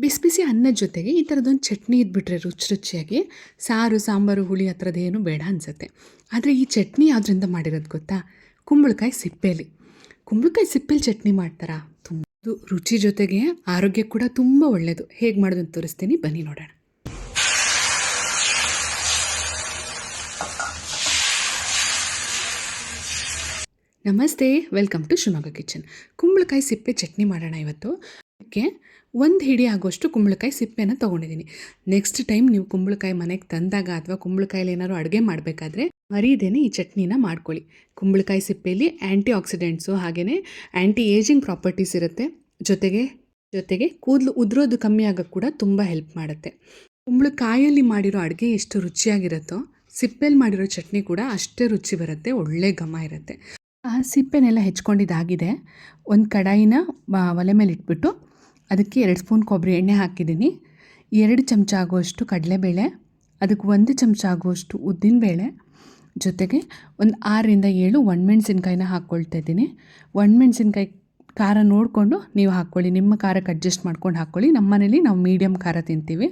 ಬಿಸಿ ಬಿಸಿ ಅನ್ನದ ಜೊತೆಗೆ ಈ ಥರದೊಂದು ಚಟ್ನಿ ಇದ್ಬಿಟ್ರೆ ರುಚಿಯಾಗಿ ಸಾರು ಸಾಂಬಾರು ಹುಳಿ ಆ ಥರದ್ದೇನು ಬೇಡ ಅನಿಸುತ್ತೆ. ಆದರೆ ಈ ಚಟ್ನಿ ಯಾವುದರಿಂದ ಮಾಡಿರೋದು ಗೊತ್ತಾ? ಕುಂಬಳಕಾಯಿ ಸಿಪ್ಪೆಲಿ. ಕುಂಬಳಕಾಯಿ ಸಿಪ್ಪೆಲಿ ಚಟ್ನಿ ಮಾಡ್ತಾರಾ? ತುಂಬ ರುಚಿ ಜೊತೆಗೆ ಆರೋಗ್ಯ ಕೂಡ ತುಂಬ ಒಳ್ಳೆಯದು. ಹೇಗೆ ಮಾಡೋದು ಅಂತ ತೋರಿಸ್ತೀನಿ, ಬನ್ನಿ ನೋಡೋಣ. ನಮಸ್ತೆ, ವೆಲ್ಕಮ್ ಟು ಶಿವಮೊಗ್ಗ ಕಿಚನ್. ಕುಂಬಳಕಾಯಿ ಸಿಪ್ಪೆ ಚಟ್ನಿ ಮಾಡೋಣ ಇವತ್ತು. ಅದಕ್ಕೆ ಒಂದು ಹಿಡಿ ಆಗೋಷ್ಟು ಕುಂಬಳಕಾಯಿ ಸಿಪ್ಪೆನ ತೊಗೊಂಡಿದ್ದೀನಿ. ನೆಕ್ಸ್ಟ್ ಟೈಮ್ ನೀವು ಕುಂಬಳಕಾಯಿ ಮನೆಗೆ ತಂದಾಗ ಅಥವಾ ಕುಂಬಳಕಾಯಲ್ಲಿ ಏನಾದ್ರು ಅಡುಗೆ ಮಾಡಬೇಕಾದ್ರೆ ಮರೀದೇನೆ ಈ ಚಟ್ನಿನ ಮಾಡ್ಕೊಳ್ಳಿ. ಕುಂಬಳಕಾಯಿ ಸಿಪ್ಪೆಯಲ್ಲಿ ಆ್ಯಂಟಿ ಆಕ್ಸಿಡೆಂಟ್ಸು ಹಾಗೆಯೇ ಆ್ಯಂಟಿ ಏಜಿಂಗ್ ಪ್ರಾಪರ್ಟೀಸ್ ಇರುತ್ತೆ. ಜೊತೆಗೆ ಕೂದಲು ಉದುರೋದು ಕಮ್ಮಿ ಆಗೋಕ್ಕೆ ಕೂಡ ತುಂಬ ಹೆಲ್ಪ್ ಮಾಡುತ್ತೆ. ಕುಂಬಳಕಾಯಲ್ಲಿ ಮಾಡಿರೋ ಅಡುಗೆ ಎಷ್ಟು ರುಚಿಯಾಗಿರುತ್ತೋ ಸಿಪ್ಪೆಯಲ್ಲಿ ಮಾಡಿರೋ ಚಟ್ನಿ ಕೂಡ ಅಷ್ಟೇ ರುಚಿ ಬರುತ್ತೆ, ಒಳ್ಳೆ ಘಮ ಇರುತ್ತೆ. ಸಿಪ್ಪೆನೆಲ್ಲ ಹೆಚ್ಕೊಂಡಿದ್ದಾಗಿದೆ. ಒಂದು ಕಡಾಯಿನ ಒಲೆ ಮೇಲೆ ಇಟ್ಬಿಟ್ಟು ಅದಕ್ಕೆ 2 ಸ್ಪೂನ್ ಕೊಬ್ಬರಿ ಎಣ್ಣೆ ಹಾಕಿದ್ದೀನಿ. 2 ಚಮಚ ಆಗುವಷ್ಟು ಕಡಲೆಬೇಳೆ, ಅದಕ್ಕೆ 1 ಚಮಚ ಆಗುವಷ್ಟು ಉದ್ದಿನಬೇಳೆ, ಜೊತೆಗೆ ಒಂದು 6ರಿಂದ 7 ಒಣಮೆಣಸಿನ್ಕಾಯಿನ ಹಾಕ್ಕೊಳ್ತಾ ಇದ್ದೀನಿ. ಒಣಮೆಣಸಿನ್ಕಾಯಿ ಖಾರ ನೋಡಿಕೊಂಡು ನೀವು ಹಾಕ್ಕೊಳ್ಳಿ, ನಿಮ್ಮ ಖಾರಕ್ಕೆ ಅಡ್ಜಸ್ಟ್ ಮಾಡ್ಕೊಂಡು ಹಾಕ್ಕೊಳ್ಳಿ. ನಮ್ಮ ಮನೇಲಿ ನಾವು ಮೀಡಿಯಮ್ ಖಾರ ತಿಂತೀವಿ.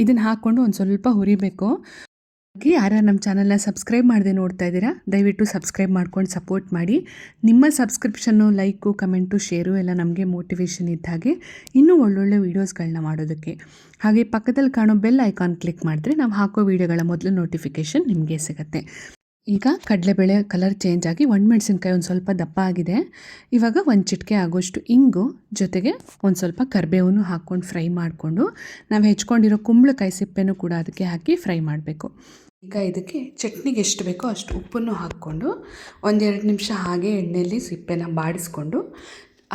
ಇದನ್ನು ಹಾಕ್ಕೊಂಡು ಒಂದು ಸ್ವಲ್ಪ ಹುರಿಬೇಕು. ಯಾರು ನಮ್ಮ ಚಾನಲ್ನ ಸಬ್ಸ್ಕ್ರೈಬ್ ಮಾಡದೆ ನೋಡ್ತಾ ಇದ್ದೀರಾ, ದಯವಿಟ್ಟು ಸಬ್ಸ್ಕ್ರೈಬ್ ಮಾಡ್ಕೊಂಡು ಸಪೋರ್ಟ್ ಮಾಡಿ. ನಿಮ್ಮ ಸಬ್ಸ್ಕ್ರಿಪ್ಷನ್ನು, ಲೈಕು, ಕಮೆಂಟು, ಶೇರು ಎಲ್ಲ ನಮಗೆ ಮೋಟಿವೇಶನ್ ಇದ್ದ ಹಾಗೆ ಇನ್ನೂ ಒಳ್ಳೊಳ್ಳೆ ವೀಡಿಯೋಸ್ಗಳನ್ನ ಮಾಡೋದಕ್ಕೆ. ಹಾಗೆ ಪಕ್ಕದಲ್ಲಿ ಕಾಣೋ ಬೆಲ್ ಐಕಾನ್ ಕ್ಲಿಕ್ ಮಾಡಿದ್ರೆ ನಾವು ಹಾಕೋ ವೀಡಿಯೋಗಳ ಮೊದಲು ನೋಟಿಫಿಕೇಷನ್ ನಿಮಗೆ ಸಿಗುತ್ತೆ. ಈಗ ಕಡಲೆಬೇಳೆ ಕಲರ್ ಚೇಂಜ್ ಆಗಿ ಒಣಮೆಣಸಿನ್ಕಾಯಿ ಒಂದು ಸ್ವಲ್ಪ ದಪ್ಪ ಆಗಿದೆ. ಇವಾಗ ಒಂದು ಚಿಟಿಕೆ ಆಗೋಷ್ಟು ಇಂಗು, ಜೊತೆಗೆ ಒಂದು ಸ್ವಲ್ಪ ಕರಿಬೇವನ್ನು ಹಾಕ್ಕೊಂಡು ಫ್ರೈ ಮಾಡಿಕೊಂಡು ನಾವು ಹೆಚ್ಕೊಂಡಿರೋ ಕುಂಬಳಕಾಯಿ ಸಿಪ್ಪೆನೂ ಕೂಡ ಅದಕ್ಕೆ ಹಾಕಿ ಫ್ರೈ ಮಾಡಬೇಕು. ಈಗ ಇದಕ್ಕೆ ಚಟ್ನಿಗೆ ಎಷ್ಟು ಬೇಕೋ ಅಷ್ಟು ಉಪ್ಪನ್ನು ಹಾಕ್ಕೊಂಡು 1-2 ನಿಮಿಷ ಹಾಗೆ ಎಣ್ಣೆಯಲ್ಲಿ ಸಿಪ್ಪೆನ ಬಾಡಿಸ್ಕೊಂಡು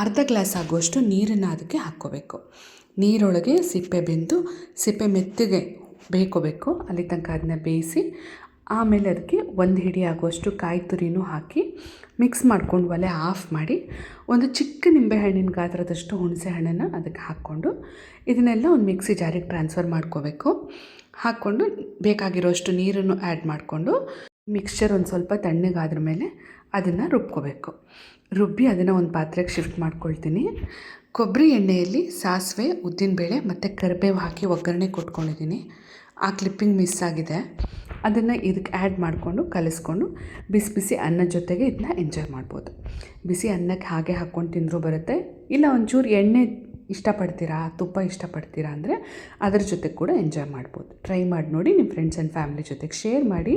ಅರ್ಧ ಗ್ಲಾಸ್ ಆಗುವಷ್ಟು ನೀರನ್ನು ಅದಕ್ಕೆ ಹಾಕ್ಕೋಬೇಕು. ನೀರೊಳಗೆ ಸಿಪ್ಪೆ ಬೆಂದು ಸಿಪ್ಪೆ ಮೆತ್ತಗೆ ಬೇಕೋಬೇಕು, ಅಲ್ಲಿ ತನಕ ಅದನ್ನ ಬೇಯಿಸಿ ಆಮೇಲೆ ಅದಕ್ಕೆ 1 ಹಿಡಿ ಆಗುವಷ್ಟು ಕಾಯಿ ತುರಿನೂ ಹಾಕಿ ಮಿಕ್ಸ್ ಮಾಡ್ಕೊಂಡು ಒಲೆ ಆಫ್ ಮಾಡಿ ಒಂದು ಚಿಕ್ಕ ನಿಂಬೆಹಣ್ಣಿನ ಗಾತ್ರದಷ್ಟು ಹುಣಸೆ ಹಣ್ಣನ್ನು ಅದಕ್ಕೆ ಹಾಕ್ಕೊಂಡು ಇದನ್ನೆಲ್ಲ ಒಂದು ಮಿಕ್ಸಿ ಜಾರಿಗೆ ಟ್ರಾನ್ಸ್ಫರ್ ಮಾಡ್ಕೋಬೇಕು. ಹಾಕ್ಕೊಂಡು ಬೇಕಾಗಿರೋಷ್ಟು ನೀರನ್ನು ಆ್ಯಡ್ ಮಾಡಿಕೊಂಡು ಮಿಕ್ಸ್ಚರ್ ಒಂದು ಸ್ವಲ್ಪ ತಣ್ಣಗಾದ್ರ ಮೇಲೆ ಅದನ್ನು ರುಬ್ಕೋಬೇಕು. ರುಬ್ಬಿ ಅದನ್ನು ಒಂದು ಪಾತ್ರೆಗೆ ಶಿಫ್ಟ್ ಮಾಡ್ಕೊಳ್ತೀನಿ. ಕೊಬ್ಬರಿ ಎಣ್ಣೆಯಲ್ಲಿ ಸಾಸಿವೆ, ಉದ್ದಿನಬೇಳೆ ಮತ್ತು ಕರಿಬೇವು ಹಾಕಿ ಒಗ್ಗರಣೆ ಕೊಟ್ಕೊಂಡಿದ್ದೀನಿ. ಆ ಕ್ಲಿಪ್ಪಿಂಗ್ ಮಿಸ್ ಆಗಿದೆ, ಅದನ್ನು ಇದಕ್ಕೆ ಆ್ಯಡ್ ಮಾಡಿಕೊಂಡು ಕಲಿಸ್ಕೊಂಡು ಬಿಸಿ ಬಿಸಿ ಅನ್ನದ ಜೊತೆಗೆ ಇದನ್ನ ಎಂಜಾಯ್ ಮಾಡ್ಬೋದು. ಬಿಸಿ ಅನ್ನಕ್ಕೆ ಹಾಗೆ ಹಾಕ್ಕೊಂಡು ತಿಂದರೂ ಬರುತ್ತೆ, ಇಲ್ಲ ಒಂಚೂರು ಎಣ್ಣೆ ಇಷ್ಟಪಡ್ತೀರಾ, ತುಪ್ಪ ಇಷ್ಟಪಡ್ತೀರಾ ಅಂದರೆ ಅದ್ರ ಜೊತೆಗೆ ಕೂಡ ಎಂಜಾಯ್ ಮಾಡ್ಬೋದು. ಟ್ರೈ ಮಾಡಿ ನೋಡಿ, ನಿಮ್ಮ ಫ್ರೆಂಡ್ಸ್ ಆ್ಯಂಡ್ ಫ್ಯಾಮಿಲಿ ಜೊತೆಗೆ ಶೇರ್ ಮಾಡಿ.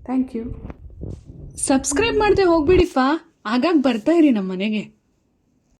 Thank you. ಸಬ್ಸ್ಕ್ರೈಬ್ ಮಾಡದೆ ಹೋಗ್ಬಿಡಿಪ್ಪ, ಆಗಾಗ ಬರ್ತಾ ಇರಿ ನಮ್ಮ ಮನೆಗೆ.